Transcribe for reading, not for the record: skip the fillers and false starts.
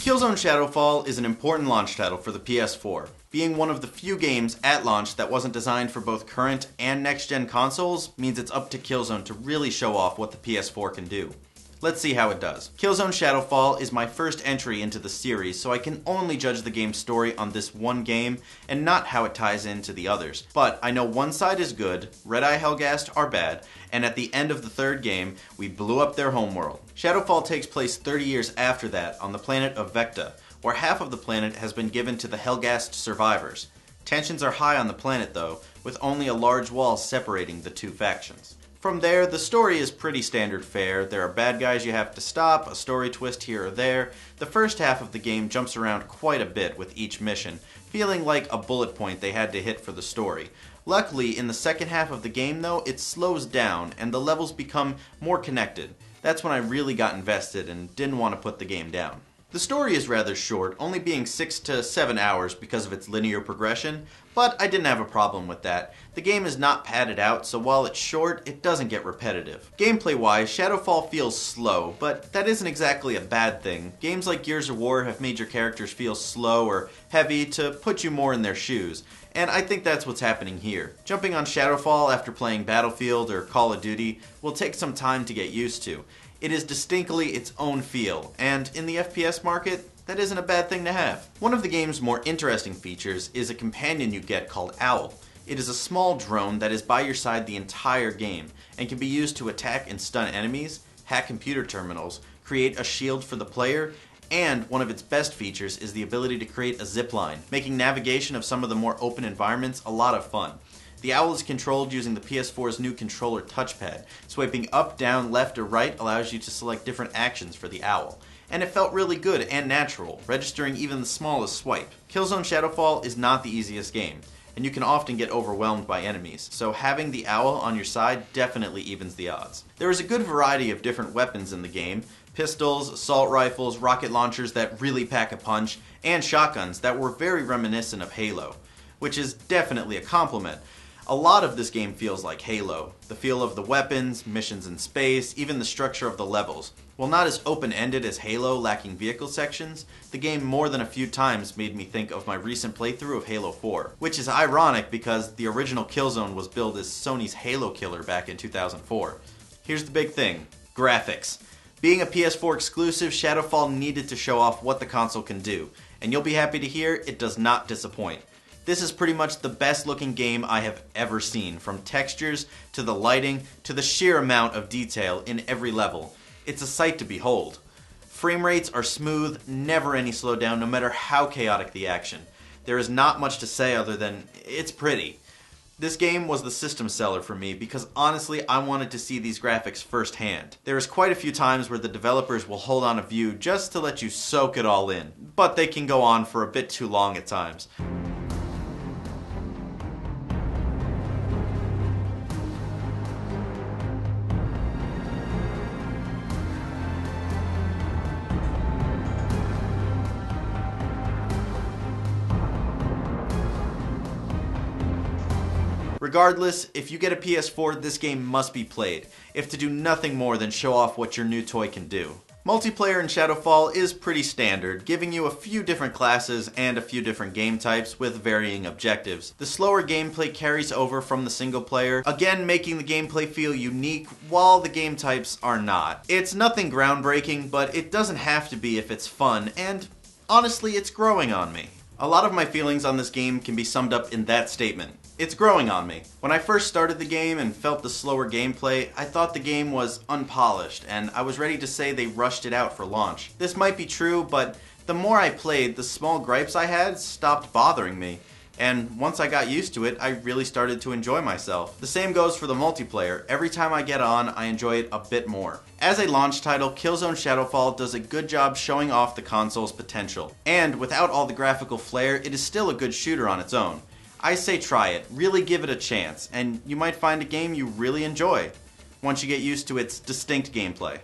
Killzone Shadowfall is an important launch title for the PS4. Being one of the few games at launch that wasn't designed for both current and next-gen consoles means it's up to Killzone to really show off what the PS4 can do. Let's see how it does. Killzone Shadowfall is my first entry into the series, so I can only judge the game's story on this one game and not how it ties into the others. But I know one side is good, Red Eye Helghast are bad, and at the end of the third game, we blew up their homeworld. Shadowfall takes place 30 years after that on the planet of Vecta, where half of the planet has been given to the Helghast survivors. Tensions are high on the planet though, with only a large wall separating the two factions. From there, the story is pretty standard fare. There are bad guys you have to stop, a story twist here or there. The first half of the game jumps around quite a bit with each mission, feeling like a bullet point they had to hit for the story. Luckily, in the second half of the game though, it slows down and the levels become more connected. That's when I really got invested and didn't want to put the game down. The story is rather short, only being 6 to 7 hours because of its linear progression, but I didn't have a problem with that. The game is not padded out, so while it's short, it doesn't get repetitive. Gameplay-wise, Shadowfall feels slow, but that isn't exactly a bad thing. Games like Gears of War have made your characters feel slow or heavy to put you more in their shoes, and I think that's what's happening here. Jumping on Shadowfall after playing Battlefield or Call of Duty will take some time to get used to. It is distinctly its own feel, and in the FPS market, that isn't a bad thing to have. One of the game's more interesting features is a companion you get called Owl. It is a small drone that is by your side the entire game, and can be used to attack and stun enemies, hack computer terminals, create a shield for the player, and one of its best features is the ability to create a zipline, making navigation of some of the more open environments a lot of fun. The Owl is controlled using the PS4's new controller touchpad. Swiping up, down, left, or right allows you to select different actions for the Owl. And it felt really good and natural, registering even the smallest swipe. Killzone Shadowfall is not the easiest game, and you can often get overwhelmed by enemies, so having the Owl on your side definitely evens the odds. There is a good variety of different weapons in the game: pistols, assault rifles, rocket launchers that really pack a punch, and shotguns that were very reminiscent of Halo, which is definitely a compliment. A lot of this game feels like Halo. The feel of the weapons, missions in space, even the structure of the levels. While not as open-ended as Halo, lacking vehicle sections, the game more than a few times made me think of my recent playthrough of Halo 4. Which is ironic because the original Killzone was billed as Sony's Halo killer back in 2004. Here's the big thing: graphics. Being a PS4 exclusive, Shadowfall needed to show off what the console can do, and you'll be happy to hear it does not disappoint. This is pretty much the best looking game I have ever seen, from textures to the lighting to the sheer amount of detail in every level. It's a sight to behold. Frame rates are smooth, never any slowdown, no matter how chaotic the action. There is not much to say other than it's pretty. This game was the system seller for me because honestly I wanted to see these graphics firsthand. There is quite a few times where the developers will hold on a view just to let you soak it all in, but they can go on for a bit too long at times. Regardless, if you get a PS4, this game must be played, if to do nothing more than show off what your new toy can do. Multiplayer in Shadowfall is pretty standard, giving you a few different classes and a few different game types with varying objectives. The slower gameplay carries over from the single player, again making the gameplay feel unique while the game types are not. It's nothing groundbreaking, but it doesn't have to be if it's fun, and honestly it's growing on me. A lot of my feelings on this game can be summed up in that statement. It's growing on me. When I first started the game and felt the slower gameplay, I thought the game was unpolished, and I was ready to say they rushed it out for launch. This might be true, but the more I played, the small gripes I had stopped bothering me. And once I got used to it, I really started to enjoy myself. The same goes for the multiplayer. Every time I get on, I enjoy it a bit more. As a launch title, Killzone Shadowfall does a good job showing off the console's potential. And without all the graphical flair, it is still a good shooter on its own. I say try it, really give it a chance, and you might find a game you really enjoy once you get used to its distinct gameplay.